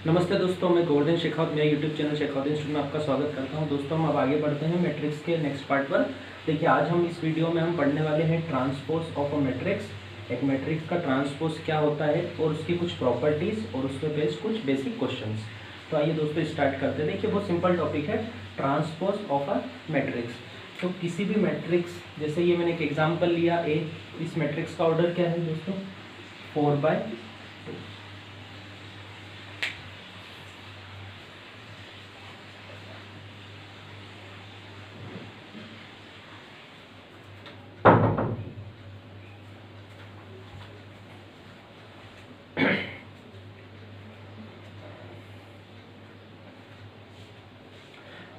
नमस्ते दोस्तों, मैं गोल्डन शेखावत मेरा यूट्यूब चैनल शेखावत इंस्टीट्यूट में आपका स्वागत करता हूं। दोस्तों, हम अब आगे बढ़ते हैं मैट्रिक्स के नेक्स्ट पार्ट पर। देखिए, आज हम इस वीडियो में हम पढ़ने वाले हैं ट्रांसपोज ऑफ अ मैट्रिक्स। एक मैट्रिक्स का ट्रांसपोज क्या होता है और उसकी कुछ प्रॉपर्टीज़ और उसके बेस्ड कुछ बेसिक क्वेश्चंस। तो आइए दोस्तों स्टार्ट करते हैं। देखिए, बहुत सिंपल टॉपिक है ट्रांसपोज ऑफ अ मैट्रिक्स। तो किसी भी मैट्रिक्स, जैसे ये मैंने एक एग्जाम्पल लिया ए, इस मैट्रिक्स का ऑर्डर क्या है दोस्तों? 4/2।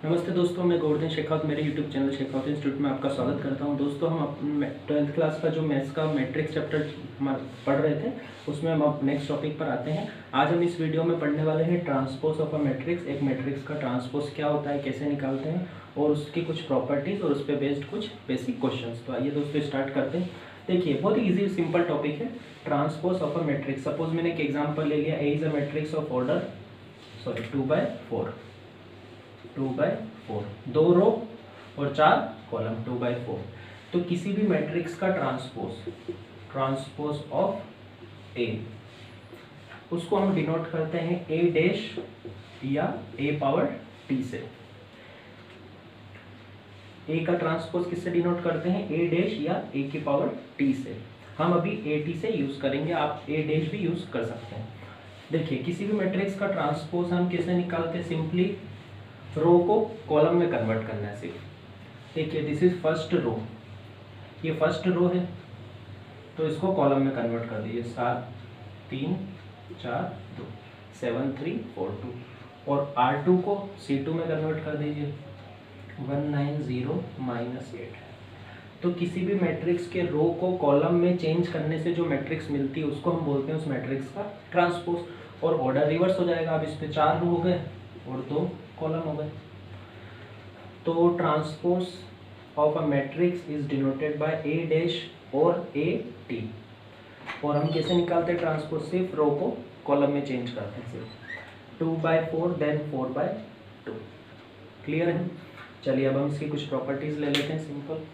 नमस्ते दोस्तों, मैं गोवर्धन शेखावत मेरे यूट्यूब चैनल शेखावत इंस्टीट्यूट में आपका स्वागत करता हूं। दोस्तों, हम 12th क्लास का जो मैथ्स का मैट्रिक्स चैप्टर हम पढ़ रहे थे, उसमें हम अब नेक्स्ट टॉपिक पर आते हैं। आज हम इस वीडियो में पढ़ने वाले हैं ट्रांसपोज ऑफ अ मैट्रिक्स। एक मैट्रिक्स का ट्रांसपोज क्या होता है, कैसे निकालते हैं और उसकी कुछ प्रॉपर्टीज़ और उस पर बेस्ड कुछ बेसिक क्वेश्चन। तो आइए दोस्तों स्टार्ट करते हैं। देखिए, बहुत ही ईजी सिंपल टॉपिक है transpose of a matrix. Suppose मैंने एक एग्जाम्पल ले लिया, A is a matrix of order 2/4, 2/4, 2 row और 4 कॉलम, 2/4। तो किसी भी मैट्रिक्स का ट्रांसपोज ऑफ ए, उसको हम डिनोट करते हैं ए डैश या ए पावर टी से। ए का ट्रांसपोज किससे डिनोट करते हैं? ए डैश या ए की पावर टी से। हम अभी ए टी से यूज करेंगे, आप ए डैश भी यूज कर सकते हैं। देखिए, किसी भी मैट्रिक्स का ट्रांसपोज हम कैसे निकालते हैं? सिंपली रो को कॉलम में कन्वर्ट करना है सिर्फ। देखिए, दिस इज फर्स्ट रो, ये फर्स्ट रो है, तो इसको कॉलम में कन्वर्ट कर दीजिए। 7 3 4 2, 7 3 4 2। और R2 को C2 में कन्वर्ट कर दीजिए, 190 -8। तो किसी भी मैट्रिक्स के रो को कॉलम में चेंज करने से जो मैट्रिक्स मिलती है उसको हम बोलते हैं उस मैट्रिक्स का ट्रांसपोज। और ऑर्डर रिवर्स हो जाएगा। अब इस पे 4 रो हो गए और 2 कॉलम हो गए। तो transpose of a matrix is denoted by A dash और ए टी। और हम कैसे निकालते हैं ट्रांसपोज? सिर्फ रो को कॉलम में चेंज करते हैं सिर्फ। 2/4 देन 4/2। क्लियर है? चलिए, अब हम इसकी कुछ प्रॉपर्टीज ले लेते हैं सिंपल।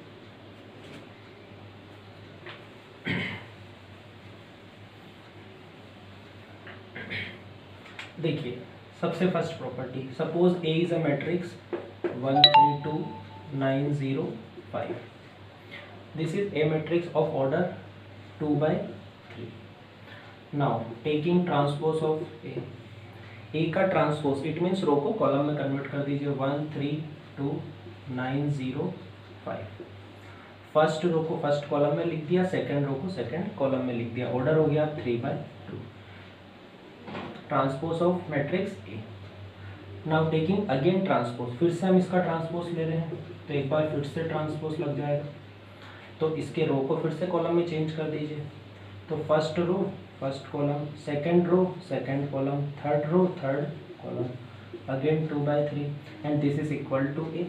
देखिए, सबसे first property, suppose A is a matrix 1 3 2 9 0 5। This is a matrix of order 2/3। Now taking transpose of A का ट्रांसपोज, इट मीन्स रो को कॉलम में कन्वर्ट कर दीजिए। 1 3 2 9 0 5। फर्स्ट रो को फर्स्ट कॉलम में लिख दिया, सेकेंड रो को सेकेंड कॉलम में लिख दिया। ऑर्डर हो गया 3/2। Transpose of matrix A. Now taking again transpose, फिर से हम इसका ट्रांसपोज ले रहे हैं, तो एक बार फिर से ट्रांसपोज लग जाएगा। तो इसके रो को फिर से कॉलम में चेंज कर दीजिए। तो first row first column, second row second column, third row third column, again 2/3 and this is equal to A.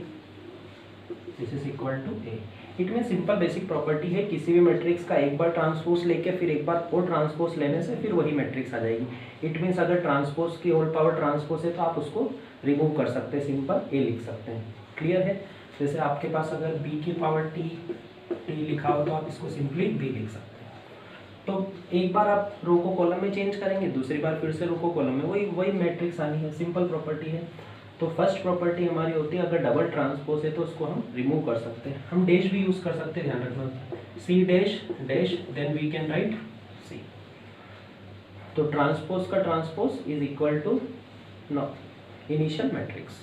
This is equal to A. It mean simple basic property है, किसी भी matrix का एक बार transpose लेके फिर एक बार और transpose लेने से फिर वही मैट्रिक्स आ जाएगी। इट मीन्स अगर ट्रांसपोज की होल पावर ट्रांसपोज है तो आप उसको रिमूव कर सकते हैं, सिंपल ए लिख सकते हैं। क्लियर है? जैसे आपके पास अगर बी की पावर टी लिखा हो तो आप इसको सिंपली बी लिख सकते हैं। तो एक बार आप रो को कॉलम में चेंज करेंगे, दूसरी बार फिर से रो को कॉलम में, वही मैट्रिक्स आनी है। सिंपल प्रॉपर्टी है। तो फर्स्ट प्रॉपर्टी हमारी होती है, अगर डबल ट्रांसपोज है तो उसको हम रिमूव कर सकते हैं। हम डैश भी यूज कर सकते हैं, ध्यान रखना। C dash dash then we can write C. तो ट्रांसपोज का transpose is equal to initial matrix.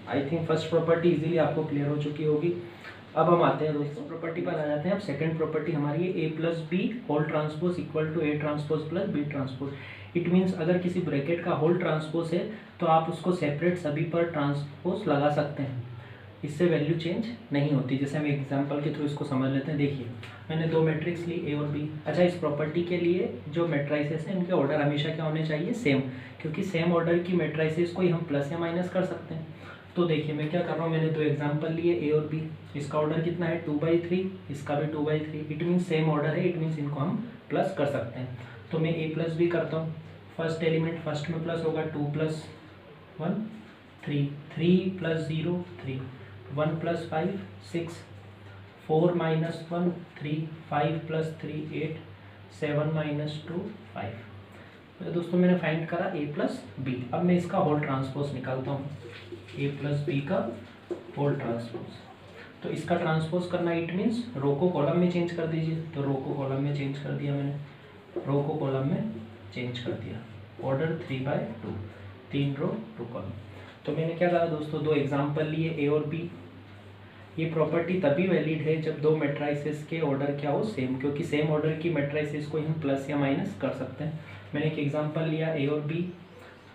I think first property easily आपको क्लियर हो चुकी होगी। अब हम आते हैं दोस्तों प्रॉपर्टी पर आ जाते हैं। अब सेकंड प्रॉपर्टी हमारी है A plus B whole transpose equal to A transpose plus B transpose. It means अगर किसी ब्रैकेट का होल ट्रांसपोज है तो आप उसको सेपरेट सभी पर ट्रांसपोज लगा सकते हैं, इससे वैल्यू चेंज नहीं होती। जैसे हम एग्जांपल के थ्रू इसको समझ लेते हैं। देखिए, मैंने दो मैट्रिक्स ली ए और बी। अच्छा, इस प्रॉपर्टी के लिए जो मैट्राइसेस हैं इनके ऑर्डर हमेशा क्या होने चाहिए? सेम, क्योंकि सेम ऑर्डर की मैट्राइसेस को ही हम प्लस या माइनस कर सकते हैं। तो देखिए, मैं क्या कर रहा हूँ, मैंने दो एग्जांपल लिए ए और बी। इसका ऑर्डर कितना है? 2/3, इसका भी 2/3। इट मीन्स सेम ऑर्डर है, इट मीन्स इनको हम प्लस कर सकते हैं। तो मैं ए प्लस बी करता हूँ। फर्स्ट एलिमेंट फर्स्ट में प्लस होगा 2 + 1 3, 3 + 0 3, 1 + 5 6, 4 - 1 3, 5 + 3 8, 7 - 2 5। तो दोस्तों मैंने फाइंड करा a + b। अब मैं इसका होल ट्रांसपोज निकालता हूँ, a + b का होल ट्रांसपोज। तो इसका ट्रांसपोज करना इट मीन्स रो को कॉलम में चेंज कर दीजिए। तो रो को कॉलम में चेंज कर दिया मैंने, रो को कॉलम में चेंज कर दिया। ऑर्डर 3/2, 3 रो 2 कॉलम। तो मैंने क्या करा दोस्तों, दो एग्जाम्पल लिए ए और बी। ये प्रॉपर्टी तभी वैलिड है जब दो मैट्राइसेस के ऑर्डर क्या हो, सेम, क्योंकि सेम ऑर्डर की मैट्राइसेस को हम प्लस या माइनस कर सकते हैं। मैंने एक एग्जांपल लिया ए और बी,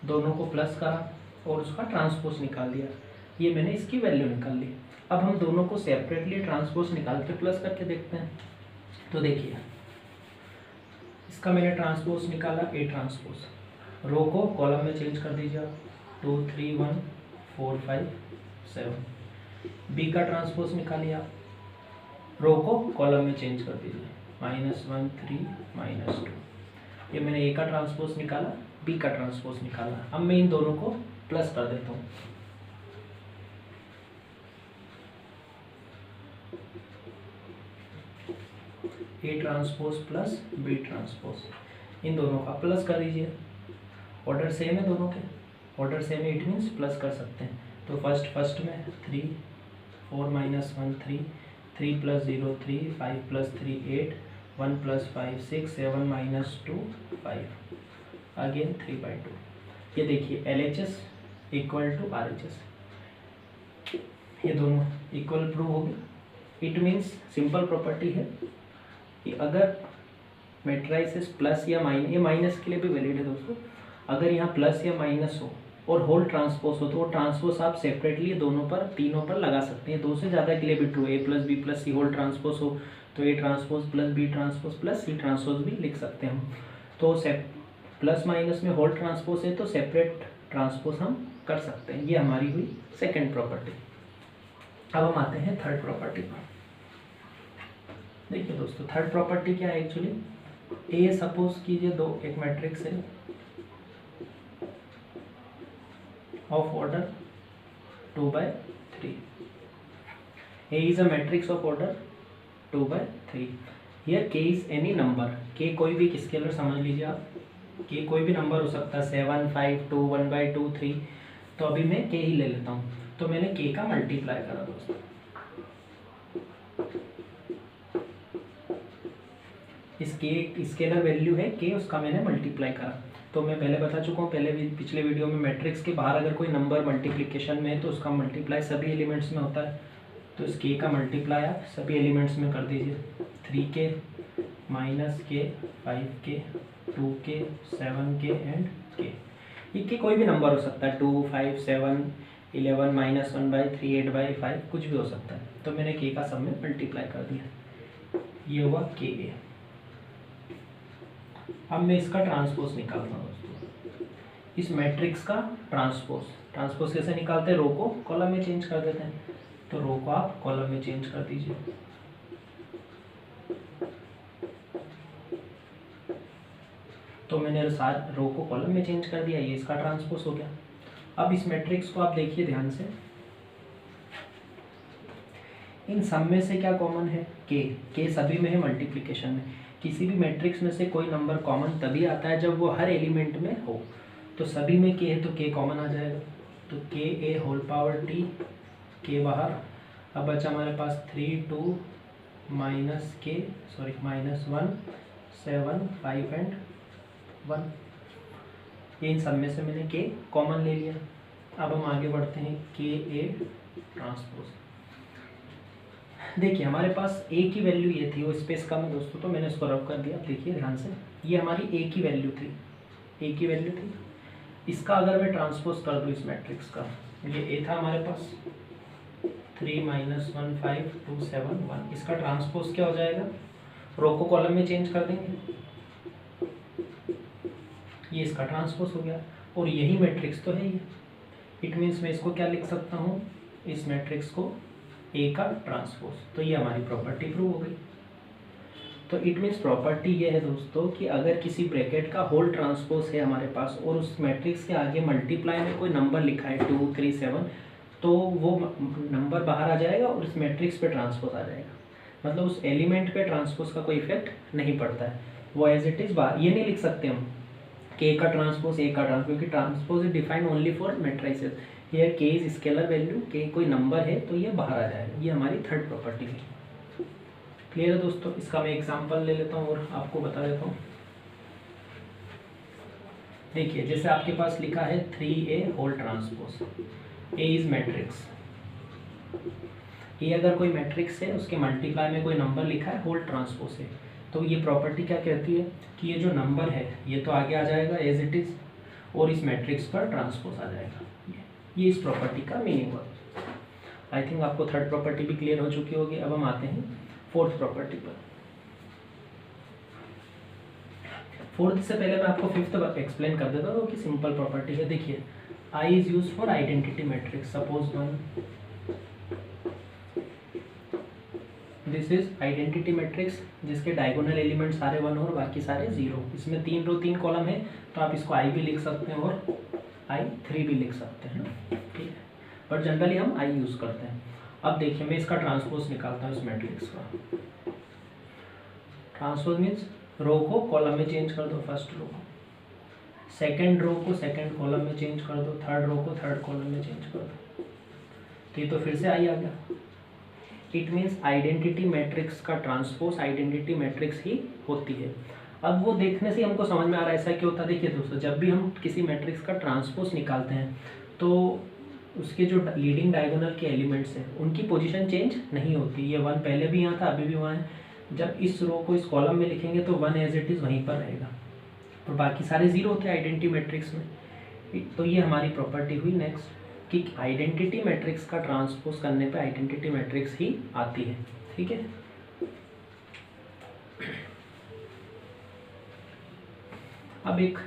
दोनों को प्लस करा और उसका ट्रांसपोज निकाल दिया। ये मैंने इसकी वैल्यू निकाल ली। अब हम दोनों को सेपरेटली ट्रांसपोज निकाल के प्लस करके देखते हैं। तो देखिए इसका मैंने ट्रांसपोज निकाला, ए ट्रांसपोज। रो को कॉलम में चेंज कर दीजिए आप, 2 3 1 4 5 7। बी का ट्रांसपोज निकालिए आप, रो को कॉलम में चेंज कर दीजिए, -1 3 -2। ये मैंने ए का ट्रांसपोज निकाला, बी का ट्रांसपोज निकाला। अब मैं इन दोनों को प्लस कर देता हूँ। A transpose plus B transpose, इन दोनों का प्लस कर दीजिए। ऑर्डर सेम है दोनों के, ऑर्डर सेम है इट मीन्स प्लस कर सकते हैं। तो फर्स्ट में 3, 4 - 1 3, 3 + 0 3, 5 + 3 8, 1 + 5 6, 7 - 2 5, अगेन 3/2। ये देखिए LHS = RHS, ये दोनों इक्वल प्रूव हो गए। इट मीन्स सिंपल प्रॉपर्टी है कि अगर मैट्राइसेस प्लस या माइनस, ये माइनस के लिए भी वैलिड है दोस्तों, अगर यहाँ प्लस या माइनस हो और होल ट्रांसपोज हो तो वो ट्रांसपोज आप सेपरेटली दोनों पर, तीनों पर लगा सकते हैं। दो से ज़्यादा के लिए भी true, a + b + c whole transpose हो तो a transpose plus b transpose plus c transpose भी लिख सकते हैं हम। तो प्लस माइनस में होल ट्रांसपोज है तो सेपरेट ट्रांसपोज हम कर सकते हैं। ये हमारी हुई सेकेंड प्रॉपर्टी। अब हम आते हैं थर्ड प्रॉपर्टी पर। देखिए दोस्तों थर्ड प्रॉपर्टी क्या है एक्चुअली, ए सपोज कीजिए एक मैट्रिक्स है of order 2/3। A is a matrix of order 2/3। Here k is any number, k कोई भी स्केलर समझ लीजिए आप, k कोई भी नंबर हो सकता है, 7 5 2 1/2 3। तो अभी मैं k ही ले लेता हूँ। तो मैंने k का मल्टीप्लाई करा दोस्तों, इस k स्केलर वैल्यू है k, उसका मैंने मल्टीप्लाई करा। तो मैं पहले बता चुका हूँ, पिछले वीडियो में, मैट्रिक्स के बाहर अगर कोई नंबर मल्टीप्लिकेशन में है तो उसका मल्टीप्लाई सभी एलिमेंट्स में होता है। तो इस k का मल्टीप्लाई आप सभी एलिमेंट्स में कर दीजिए, 3k -k 5k 2k 7k and k। ये k कोई भी नंबर हो सकता है, 2 5 7 11 -1/3 8/5 कुछ भी हो सकता है। तो मैंने k का सब में मल्टीप्लाई कर दिया, ये हुआ ka। अब मैं इसका ट्रांसपोज निकालता हूँ दोस्तों, इस मैट्रिक्स का ट्रांसपोज कैसे निकालते हैं, रो को कॉलम में चेंज कर देते हैं। तो रो को आप कॉलम में चेंज कर दीजिए। तो मैंने रो को कॉलम में चेंज कर दिया, ये इसका ट्रांसपोज हो गया। अब इस मैट्रिक्स को आप देखिए ध्यान से, इन सब में से क्या कॉमन है, के सभी में है मल्टीप्लिकेशन में। किसी भी मैट्रिक्स में से कोई नंबर कॉमन तभी आता है जब वो हर एलिमेंट में हो। तो सभी में के है तो के कॉमन आ जाएगा। तो के ए होल पावर टी, के बाहर। अब बचा हमारे पास 3 2 -1 7 5 एंड 1। इन सब में से मैंने के कॉमन ले लिया। अब हम आगे बढ़ते हैं, के ए ट्रांसपोज। देखिए हमारे पास a की वैल्यू ये थी, वो स्पेस कम है दोस्तों, तो मैंने इसको रब कर दिया। देखिए ध्यान से, ये हमारी a की वैल्यू थी, इसका अगर मैं ट्रांसपोज कर दूँ इस मैट्रिक्स का, ये a था हमारे पास, 3 - 1 5 2 7 1। इसका ट्रांसपोज क्या हो जाएगा, रो को कॉलम में चेंज कर देंगे, ये इसका ट्रांसपोज हो गया। और यही मैट्रिक्स तो है ये, इट मीन्स मैं इसको क्या लिख सकता हूँ, इस मैट्रिक्स को a का ट्रांसपोज। तो ये हमारी प्रॉपर्टी प्रूव हो गई। तो इट मीन्स प्रॉपर्टी ये है दोस्तों कि अगर किसी ब्रैकेट का होल ट्रांसपोज है हमारे पास और उस मैट्रिक्स के आगे मल्टीप्लाई में कोई नंबर लिखा है 2 3 7, तो वो नंबर बाहर आ जाएगा और उस मैट्रिक्स पे ट्रांसपोज आ जाएगा। मतलब उस एलिमेंट पे ट्रांसपोज का कोई इफेक्ट नहीं पड़ता है, वो एज इट इज़ बाहर। ये नहीं लिख सकते हम के का ट्रांसपोज ए का ट्रांसपोज, क्योंकि transpose is defined only for matrices. ये के इज स्केलर वैल्यू, के कोई नंबर है तो ये बाहर आ जाएगा। ये हमारी थर्ड प्रॉपर्टी है। क्लियर है दोस्तों? इसका मैं एग्जांपल ले लेता हूँ और आपको बता देता हूँ। देखिए जैसे आपके पास लिखा है 3a whole transpose, a is matrix. ये अगर कोई मैट्रिक्स है उसके मल्टीप्लाई में कोई नंबर लिखा है होल ट्रांसपोज है, तो ये प्रॉपर्टी क्या कहती है कि ये जो नंबर है ये तो आगे आ जाएगा एज इट इज और इस मैट्रिक्स पर ट्रांसपोज आ जाएगा। ये इस प्रॉपर्टी का मीनिंग हुआ। आई थिंक आपको थर्ड प्रॉपर्टी भी क्लियर हो चुकी होगी। अब हम आते हैं फोर्थ प्रॉपर्टी पर। फोर्थ से पहले मैं आपको फिफ्थ एक्सप्लेन कर देता हूँ कि सिंपल प्रॉपर्टी है। देखिए I is use for identity matrix. Suppose one, this is identity matrix जिसके डायगोनल एलिमेंट सारे 1 और बाकी सारे 0। इसमें 3 रो 3 कॉलम है, तो आप इसको आई भी लिख सकते हैं और I3 भी लिख सकते हैं, ठीक है, बट जनरली हम आई यूज़ करते हैं। अब देखिए मैं इसका ट्रांसपोज निकालता हूँ इस मैट्रिक्स का। ट्रांसपोज मीन्स रो को कॉलम में चेंज कर दो, फर्स्ट रो को, सेकेंड रो को सेकेंड कॉलम में चेंज कर दो, थर्ड रो को थर्ड कॉलम में चेंज कर दो। तो ये तो फिर से आई आ गया। इट मीन्स आइडेंटिटी मैट्रिक्स का ट्रांसपोज आइडेंटिटी मैट्रिक्स ही होती है। अब वो देखने से हमको समझ में आ रहा है ऐसा क्यों होता है। देखिए दोस्तों, जब भी हम किसी मैट्रिक्स का ट्रांसपोज निकालते हैं तो उसके जो लीडिंग डायगोनल के एलिमेंट्स हैं उनकी पोजीशन चेंज नहीं होती। ये 1 पहले भी यहाँ था, अभी भी वहाँ है। जब इस रो को इस कॉलम में लिखेंगे तो 1 एज इट इज़ वहीं पर रहेगा और बाकी सारे 0 होते हैं आइडेंटिटी मैट्रिक्स में। तो ये हमारी प्रॉपर्टी हुई नेक्स्ट कि आइडेंटिटी मैट्रिक्स का ट्रांसपोज करने पे आइडेंटिटी मैट्रिक्स ही आती है, ठीक है। अब एक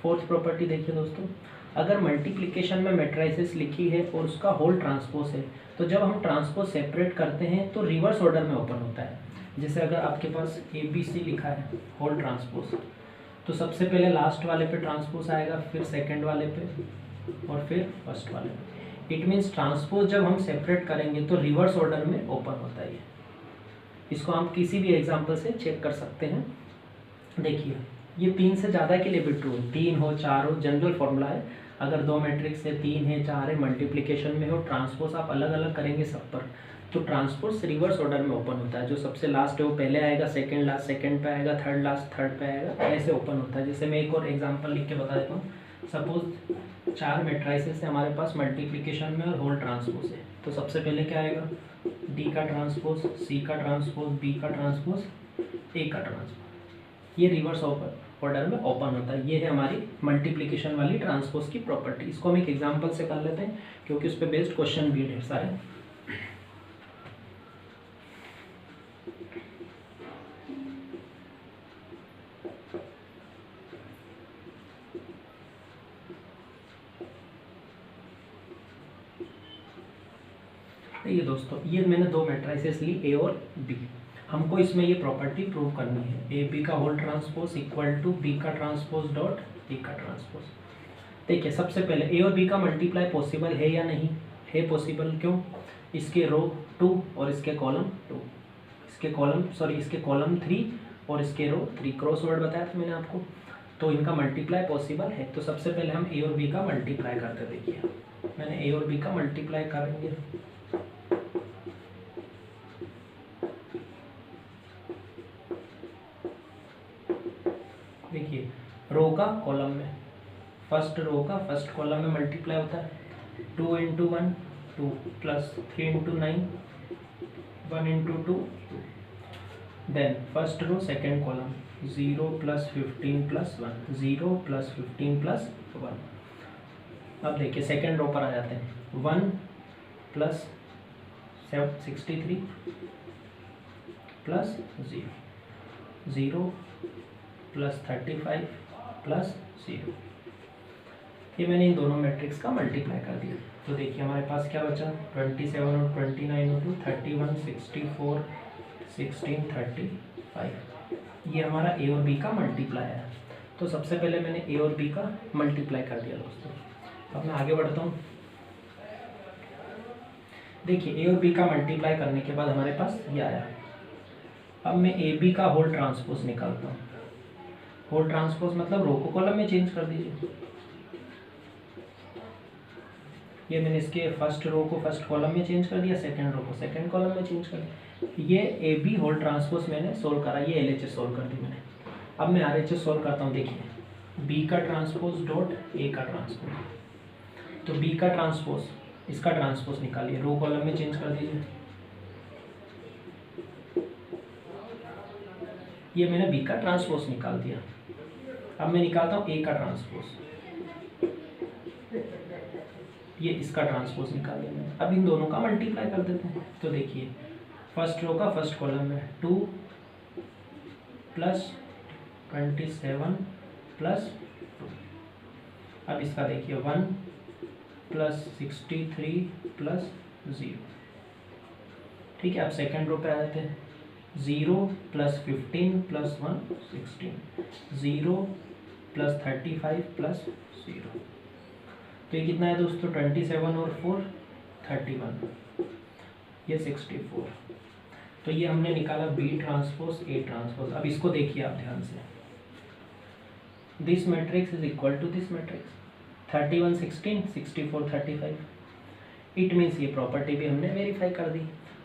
फोर्थ प्रॉपर्टी देखिए दोस्तों, अगर मल्टीप्लिकेशन में मैट्रिसेस लिखी है और उसका होल ट्रांसपोज है, तो जब हम ट्रांसपोज सेपरेट करते हैं तो रिवर्स ऑर्डर में ओपन होता है। जैसे अगर आपके पास ABC लिखा है होल ट्रांसपोज, तो सबसे पहले लास्ट वाले पे ट्रांसपोज आएगा, फिर सेकंड वाले पे और फिर फर्स्ट वाले पे। इट मीन्स ट्रांसपोज जब हम सेपरेट करेंगे तो रिवर्स ऑर्डर में ओपन होता है। इसको हम किसी भी एग्जांपल से चेक कर सकते हैं। देखिए ये 3 से ज़्यादा के लिए भी ट्रू है, 3 हो 4 हो, जनरल फॉर्मूला है। अगर 2 मैट्रिक्स है, 3 है 4 है, मल्टीप्लिकेशन में हो, ट्रांसपोज आप अलग अलग करेंगे सब पर, तो ट्रांसपोज रिवर्स ऑर्डर में ओपन होता है। जो सबसे लास्ट है वो पहले आएगा, सेकंड लास्ट सेकंड पे आएगा, थर्ड लास्ट थर्ड पे आएगा, ऐसे ओपन होता है। जैसे मैं एक और एग्जांपल लिख के बता देता हूँ। सपोज 4 मैट्रिसेस है हमारे पास मल्टीप्लिकेशन में और होल ट्रांसपोज है, तो सबसे पहले क्या आएगा, D का ट्रांसपोज, C का ट्रांसपोज, B का ट्रांसपोज, A का ट्रांसपोज। ये रिवर्स ऑर्डर में ओपन होता है। ये है हमारी मल्टीप्लिकेशन वाली ट्रांसपोज की प्रॉपर्टी। इसको हम एक एग्जांपल से कर लेते हैं क्योंकि उस पर बेस्ड क्वेश्चन भी ढेर सारे। ये दोस्तों, ये मैंने 2 मैट्रिसेस ली A और B। हमको इसमें ये प्रॉपर्टी प्रूव करनी है, AB का whole transpose equal to B का ट्रांसपोज डॉट A का ट्रांसपोज। देखिए सबसे पहले A और B का मल्टीप्लाई पॉसिबल है या नहीं है? पॉसिबल। क्यों? इसके रो 2 और इसके कॉलम 2, इसके कॉलम 3 और इसके रो 3, क्रॉस वर्ड बताया था मैंने आपको, तो इनका मल्टीप्लाई पॉसिबल है। तो सबसे पहले हम A और B का मल्टीप्लाई करते। देखिए मैंने A और B का मल्टीप्लाई करेंगे, देखिए रो का कॉलम में, फर्स्ट रो का फर्स्ट कॉलम में मल्टीप्लाई होता है। 2 into 1 2 plus 3 into 9 1 into 2 2। Then first row second column 0 plus 15 plus 1 0 plus 15 plus 1। अब देखिए सेकेंड रो पर आ जाते हैं। 1 प्लस 63 प्लस 0 0 प्लस 35 प्लस 0। ये मैंने इन दोनों मैट्रिक्स का मल्टीप्लाई कर दिया। तो देखिए हमारे पास क्या बचा, 27 और 29 और 2 31 64 16 35। ये हमारा ए और बी का मल्टीप्लाई है। तो सबसे पहले मैंने ए और बी का मल्टीप्लाई कर दिया दोस्तों। अब मैं आगे बढ़ता हूँ। देखिए ए और बी का मल्टीप्लाई करने के बाद हमारे पास ये आया। अब मैं ए बी का होल ट्रांसपोज निकालता हूँ। होल ट्रांसपोज मतलब रो को कॉलम में चेंज कर दीजिए। ये मैंने इसके फर्स्ट रो को फर्स्ट कॉलम में चेंज कर दिया, सेकंड रो को सेकंड कॉलम में चेंज कर दिया। ये ए बी होल ट्रांसपोज मैंने सोल्व करा, ये LHS सोल्व कर दी मैंने। अब मैं RHS सोल्व करता हूँ। देखिए बी का ट्रांसपोज डॉट ए का ट्रांसपोज। तो बी का ट्रांसपोज इसका ट्रांसपोज निकालिए, रो कॉलम में चेंज कर दीजिए। ये मैंने बी का ट्रांसपोज निकाल दिया। अब मैं निकालता हूँ ए का ट्रांसपोज। ये इसका ट्रांसपोज निकाल दिया मैंने। अब इन दोनों का मल्टीप्लाई कर देते हैं। तो देखिए फर्स्ट रो का फर्स्ट कॉलम में 2 + 27 + 2। अब इसका देखिए 1 + 63 + 0। ठीक है, अब सेकेंड रो पे आ जाते हैं। 0 + 15 + 1 16, 0 + 35 + 0। तो ये कितना है दोस्तों? 27 और 4 31, ये 64। तो ये हमने निकाला बी ट्रांसपोज ए ट्रांसपोज। अब इसको देखिए आप ध्यान से। This matrix is equal to this matrix, 31 16 64 35। It means ये प्रॉपर्टी भी हमने वेरीफाई कर दी।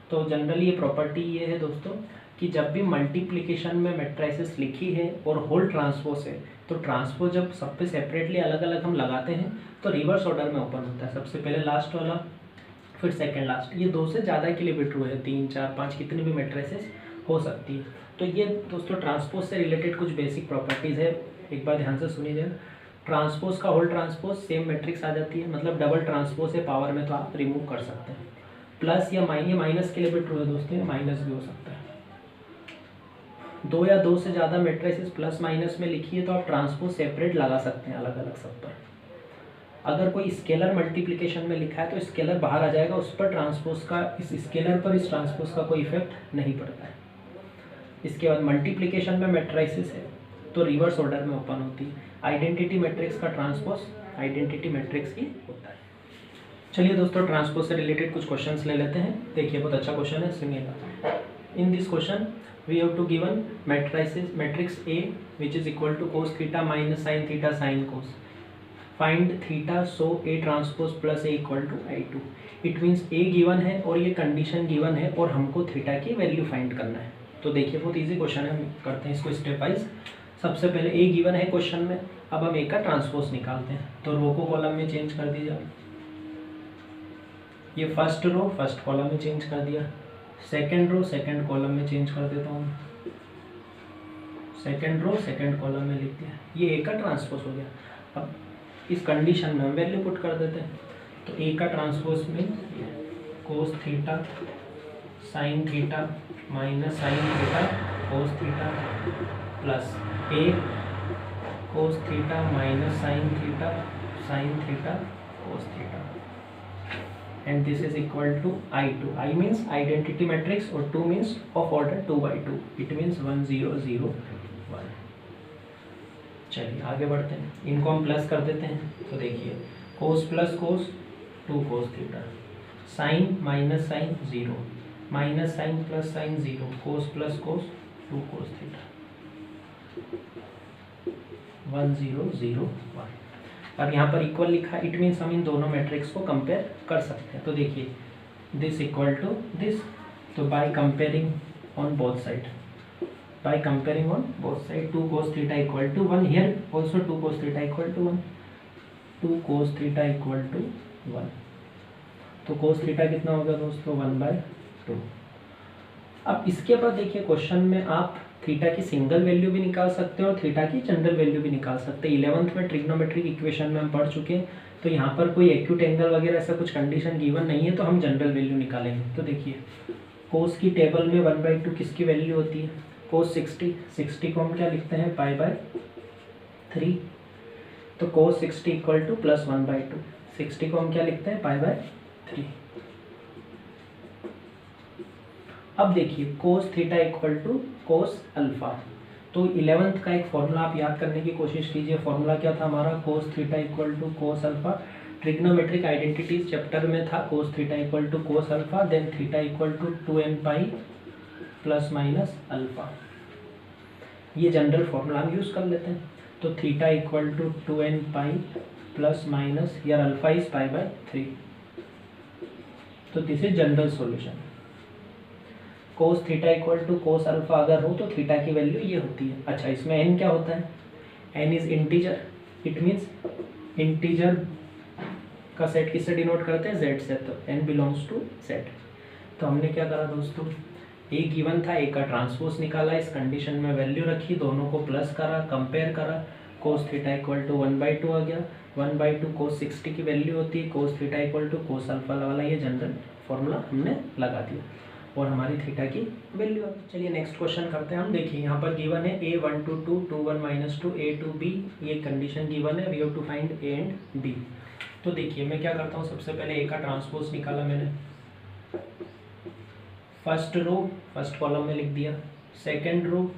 तो जनरली ये प्रॉपर्टी ये है दोस्तों कि जब भी मल्टीप्लिकेशन में मैट्रिसेस लिखी है और होल ट्रांसपोज है, तो ट्रांसपोज जब सब पे सेपरेटली अलग अलग हम लगाते हैं तो रिवर्स ऑर्डर में ओपन होता है। सबसे पहले लास्ट वाला, फिर सेकंड लास्ट। ये 2 से ज़्यादा के लिए भी ट्रू है, 3 4 5 कितनी भी मैट्रिसेस हो सकती है। तो ये दोस्तों ट्रांसपोज से रिलेटेड कुछ बेसिक प्रॉपर्टीज़ है, एक बार ध्यान से सुनिए। ट्रांसपोज का होल ट्रांसपोज सेम मैट्रिक्स आ जाती है, मतलब डबल ट्रांसपोज है पावर में तो आप रिमूव कर सकते हैं। प्लस या माइनस के लिए भी ट्रू है दोस्तों, माइनस भी हो सकता है। 2 या 2 से ज़्यादा मैट्रिसेस प्लस माइनस में लिखी है तो आप ट्रांसपोज सेपरेट लगा सकते हैं अलग अलग सब पर। अगर कोई स्केलर मल्टीप्लिकेशन में लिखा है तो स्केलर बाहर आ जाएगा, उस पर ट्रांसपोज का, इस स्केलर पर इस ट्रांसपोज का कोई इफेक्ट नहीं पड़ता है। इसके बाद मल्टीप्लिकेशन में मैट्रिसेस है तो रिवर्स ऑर्डर में ओपन होती है। आइडेंटिटी मैट्रिक्स का ट्रांसपोज आइडेंटिटी मैट्रिक्स ही होता है। चलिए दोस्तों ट्रांसपोज से रिलेटेड कुछ क्वेश्चंस ले लेते हैं। देखिए बहुत अच्छा क्वेश्चन है, सुनिएगा। In this question we have to given matrix A which is equal to cos theta minus sin theta sin cos. Find theta so A transpose plus A equal to I2. It means A given है और ये condition given है और हमको theta की value find करना है। तो देखिए बहुत इजी क्वेश्चन है, हम करते हैं इसको स्टेप वाइज। सबसे पहले A गिवन है क्वेश्चन में, अब हम A का ट्रांसपोज निकालते हैं। तो रो को कॉलम में चेंज कर दीजिए। ये फर्स्ट रो फर्स्ट कॉलम में चेंज कर दिया, सेकेंड रो सेकेंड कॉलम में चेंज कर देता हूँ, सेकेंड रो सेकेंड कॉलम में लिख दिया। ये ए का ट्रांसपोज हो गया। अब इस कंडीशन में हम वैल्यू पुट कर देते हैं। तो ए का ट्रांसपोज में कोस theta sine theta minus sine theta cos theta plus A cos theta minus sine theta cos theta, and this is equal to I2. I means identity matrix और 2 means of order 2/2. It means 1 0 0 1। चलिए आगे बढ़ते हैं, इनको हम plus कर देते हैं। तो देखिए cos plus cos 2 cos theta, sine minus sine 0, minus sine plus sine 0, cos plus cos 2 cos theta, 1 0 0 1। अब यहाँ पर इक्वल लिखा, इट मीन्स हम इन दोनों मैट्रिक्स को कंपेयर कर सकते हैं। तो देखिए दिस इक्वल टू दिस, तो by comparing on both side, by comparing on both side 2 cos theta equal to 1, here also 2 cos theta equal to 1, 2 cos theta equal to 1। तो cos थीटा कितना होगा दोस्तों? 1/2। अब इसके बाद देखिए क्वेश्चन में आप थीटा की सिंगल वैल्यू भी निकाल सकते हैं और थीटा की जनरल वैल्यू भी निकाल सकते हैं। 11th में ट्रिग्नोमेट्रिक इक्वेशन में हम पढ़ चुके हैं। तो यहाँ पर कोई एक्यूट एंगल वगैरह ऐसा कुछ कंडीशन गिवन नहीं है, तो हम जनरल वैल्यू निकालेंगे। तो देखिए कोस की टेबल में 1/2 किसकी वैल्यू होती है? कोस 60 को हम क्या लिखते हैं? π/3। तो कोस 60 इक्वल टू प्लस 1/2, 60 को हम क्या लिखते हैं? π/3। अब देखिए cos theta equal to cos alpha, तो 11th का एक फॉर्मूला आप याद करने की कोशिश कीजिए। फॉर्मूला क्या था हमारा, cos theta equal to cos alpha. Trigonometric identities chapter में था cos theta equal to cos alpha, then theta equal to 2n pi plus minus alpha. ये जनरल फॉर्मूला हम यूज़ कर लेते हैं। तो theta equal to 2n pi plus minus, यार alpha is pi by 3। तो this is general solution. Cos theta equal to cos alpha अगर हो तो थीटा की वैल्यू ये होती है। अच्छा, इसमें n क्या होता है, n is integer, it means integer का सेट किससे डिनोट करते हैं, z से, तो n बिलोंग्स टू z। तो हमने क्या करा दोस्तों, a गिवन था, a का ट्रांसपोज निकाला, इस कंडीशन में वैल्यू रखी, दोनों को प्लस करा, कंपेयर करा, कोस थीटा इक्वल टू 1/2 आ गया। 1/2 कोस 60 की वैल्यू होती है, cos theta equal to cos alpha वाला ये जनरल फॉर्मूला हमने लगा दिया और हमारी थीटा की वैल्यू आ गई। चलिए नेक्स्ट क्वेश्चन करते हैं हम। देखिए यहाँ पर गिवन है a1 to 2, 2 1 minus 2, a to b, ये कंडीशन गिवन है, we have to find a and b। तो देखिए मैं क्या करता हूँ, सबसे पहले a का ट्रांसपोज निकाला मैंने, फर्स्ट रो फर्स्ट कॉलम में लिख दिया, सेकंड रो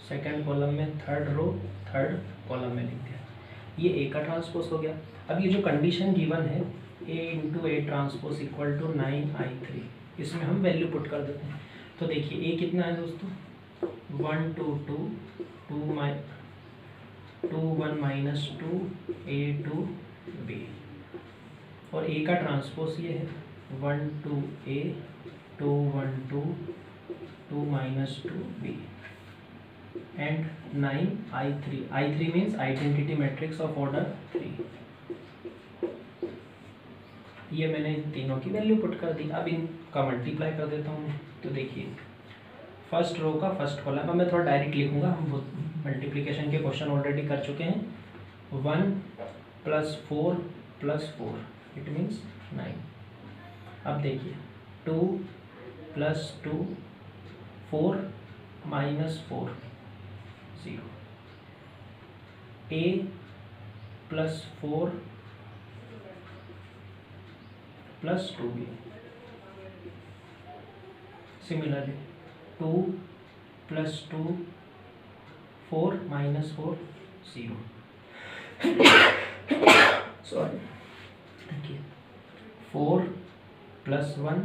सेकंड कॉलम में, थर्ड रो थर्ड कॉलम में लिख दिया। ये a का ट्रांसपोज हो गया। अब ये जो कंडीशन गिवन है a into A transpose equal to 9i3, इसमें हम वैल्यू पुट कर देते हैं। तो देखिए a कितना है दोस्तों, 1 2 2 2 1 माइनस 2 a टू b, और a का ट्रांसपोज ये है 1 2 a 2 1 2 2 minus 2 b and 9i3। i3 means identity matrix of order 3। ये मैंने इन तीनों की वैल्यू पुट कर दी। अब इनका मल्टीप्लाई कर देता हूँ। तो देखिए फर्स्ट रो का फर्स्ट कॉलम, अब मैं थोड़ा डायरेक्ट लिखूँगा, हम मल्टीप्लिकेशन के क्वेश्चन ऑलरेडी कर चुके हैं। 1 + 4 + 4 इट मीन्स 9। अब देखिए 2 + 2 4 - 4 0, a + 4 + 2b, सिमिलरली 2 + 2 4 - 4 0, सॉरी देखिए 4 + 1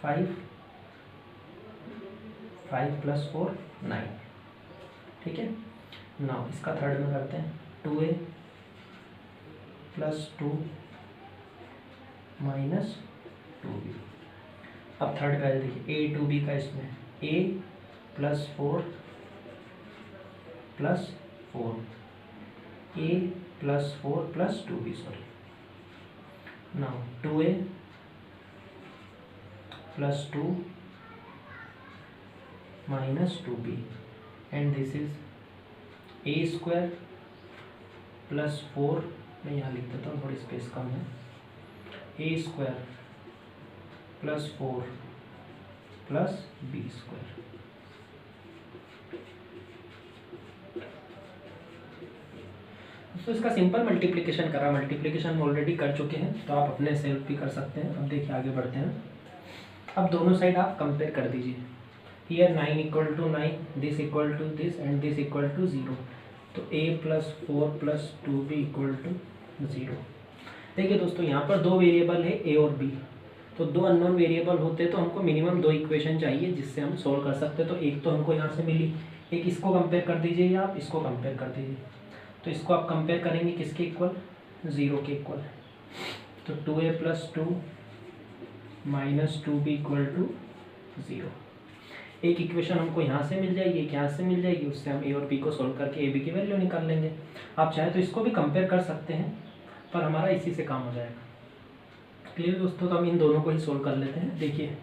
5 5 + 4 9, ठीक है। नाउ इसका थर्ड में करते हैं, 2a + 2 - 2b। अब थर्ड का देखिए a to b का, इसमें a + 4 + 4 a + 4 + 2b, sorry. Now 2a + 2 - 2b and this is a² + 4, मैं यहाँ लिख देता हूँ, थोड़ी स्पेस कम है, a² + 4 + b²। तो इसका सिंपल मल्टीप्लिकेशन करा, मल्टीप्लिकेशन ऑलरेडी कर चुके हैं, तो आप अपने सेल्फ भी कर सकते हैं। अब देखिए आगे बढ़ते हैं। अब दोनों साइड आप कंपेयर कर दीजिए। Here 9 = 9, this equal to this and this equal to 0, तो a + 4 + 2b = 0। देखिए दोस्तों यहाँ पर दो वेरिएबल है a और b, तो दो अननोन वेरिएबल होते हैं तो हमको मिनिमम दो इक्वेशन चाहिए जिससे हम सोल्व कर सकते हैं। तो एक तो हमको यहाँ से मिली, एक इसको कंपेयर कर दीजिए या आप इसको कंपेयर कर दीजिए। तो इसको आप कंपेयर करेंगे किसके इक्वल, 0 के इक्वल। तो 2a + 2 - 2b = 0। एक इक्वेशन हमको यहाँ से मिल जाएगी, एक यहाँ से मिल जाएगी, उससे हम a और b को सोल्व करके a b की वैल्यू निकाल लेंगे। आप चाहे तो इसको भी कंपेयर कर सकते हैं, पर हमारा इसी से काम हो जाएगा। क्लियर दोस्तों, तो हम इन दोनों को ही सोल्व कर लेते हैं। देखिए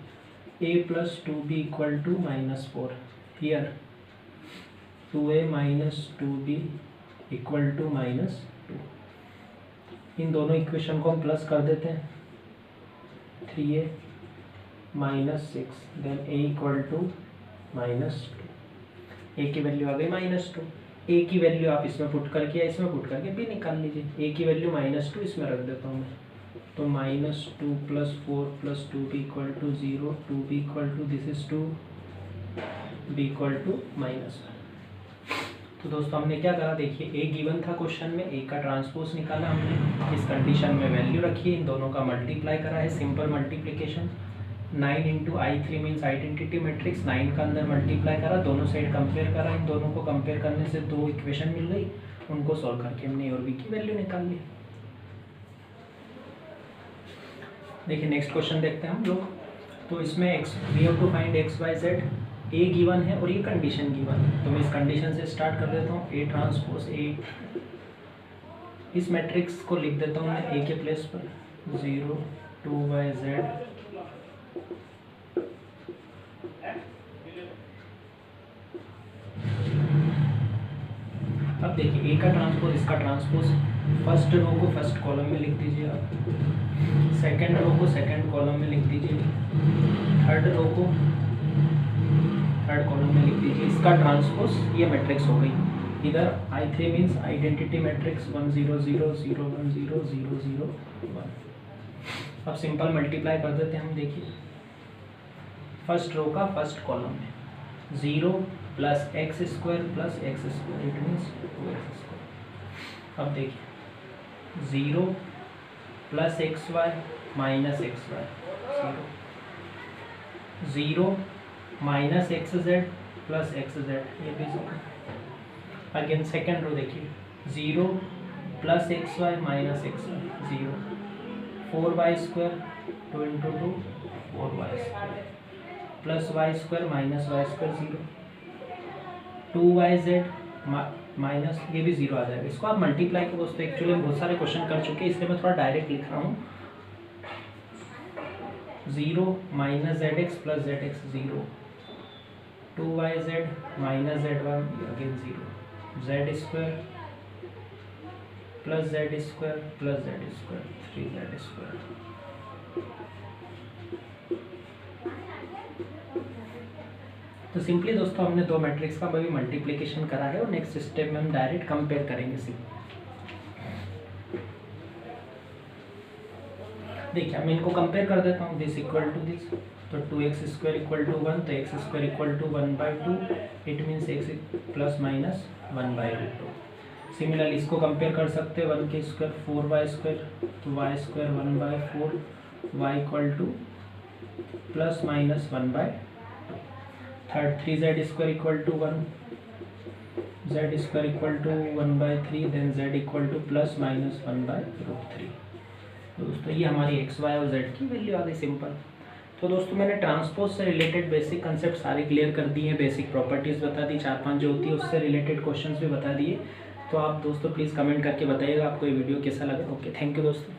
a + 2b = -4, here 2a - 2b = -2। इन दोनों इक्वेशन को हम प्लस कर देते हैं, 3a - 6, देन a = -2। a की वैल्यू आ गई -2। a की वैल्यू आप इसमें पुट करके या इसमें पुट करके b निकाल लीजिए। a की वैल्यू -2 इसमें रख देता हूँ मैं, तो -2 + 4 + 2b = 0, 2b = this is 2, b = -1। तो दोस्तों हमने क्या करा, देखिए ए गिवन था क्वेश्चन में, ए का ट्रांसपोज निकाला हमने, इस कंडीशन में वैल्यू रखी है, इन दोनों का मल्टीप्लाई करा है, simple multiplication. 9 into I3 means identity matrix, 9 का अंदर मल्टीप्लाई करा, दोनों साइड कंपेयर करा, इन दोनों को कंपेयर करने से दो इक्वेशन मिल गई, उनको सॉल्व करके हमने ए और बी की वैल्यू निकाल ली। देखिए नेक्स्ट क्वेश्चन देखते हैं हम लोग। तो इसमें we have to find x y z, A given है और ये कंडीशन गिवन है। तो मैं इस कंडीशन से स्टार्ट कर देता हूँ, ए ट्रांसपोज ए। इस मैट्रिक्स को लिख देता हूँ मैं ए के प्लेस पर, 0 2yz। अब देखिए ए का ट्रांसपोज, इसका ट्रांसपोज, फर्स्ट रो को फर्स्ट कॉलम में लिख दीजिए आप, सेकंड रो को सेकंड कॉलम में लिख दीजिए, थर्ड रो को थर्ड कॉलम में लिख दीजिए। इसका ट्रांसपोज ये मैट्रिक्स हो गई। इधर I3 मीन्स आइडेंटिटी मैट्रिक्स 1 0 0 0 1 0 0 0 1। अब सिंपल मल्टीप्लाई कर देते हैं हम। देखिए फर्स्ट रो का फर्स्ट कॉलम में 0 plus x square plus x square, it means 2x square. अब देखिए 0 plus x y minus x y, 0 minus x z plus x z, ये भी 0। अगेन सेकेंड रो देखिए 0 plus x y minus x y, 0। 4y square 2 into 2 4y square plus y square minus y square, 0। 2yz minus, ये भी 0 आ जाएगा। इसको आप multiply करो दोस्तों, एक्चुअली हम बहुत सारे क्वेश्चन कर चुके हैं इसलिए मैं थोड़ा डायरेक्ट लिख रहा हूँ। 0 minus Z x plus Z x, 0। 2yz minus z1 again 0। Z square plus Z square plus Z square, 3z square. तो सिंपली दोस्तों हमने दो मैट्रिक्स का भी मल्टीप्लिकेशन करा है और नेक्स्ट स्टेप में हम डायरेक्ट कंपेयर करेंगे। देखिए मैं इनको कंपेयर कर देता हूँ, दिस इक्वल टू दिस, तो 2x स्क्वायर इक्वल टू 1, तो x स्क्वायर इक्वल टू 1/2, इट मीन्स x प्लस माइनस 1/2। सिमिलरली इसको कंपेयर कर सकते हैं, 1 के स्क्वायर 4y स्क्वायर, तो y square 1/4, y equal to plus minus 1/2। Third 3z square equal to 1, z square equal to 1/3, then z equal to plus minus 1/√3। दोस्तों ये हमारी x, y और z की वैल्यू आ गई सिंपल। तो दोस्तों मैंने ट्रांसपोज से रिलेटेड बेसिक कंसेप्ट सारे क्लियर कर दिए हैं, बेसिक प्रॉपर्टीज़ बता दी, 4-5 जो होती है उससे रिलेटेड क्वेश्चंस भी बता दिए। तो आप दोस्तों प्लीज़ कमेंट करके बताइएगा आपको ये वीडियो कैसा लगा। ओके, थैंक यू दोस्तों।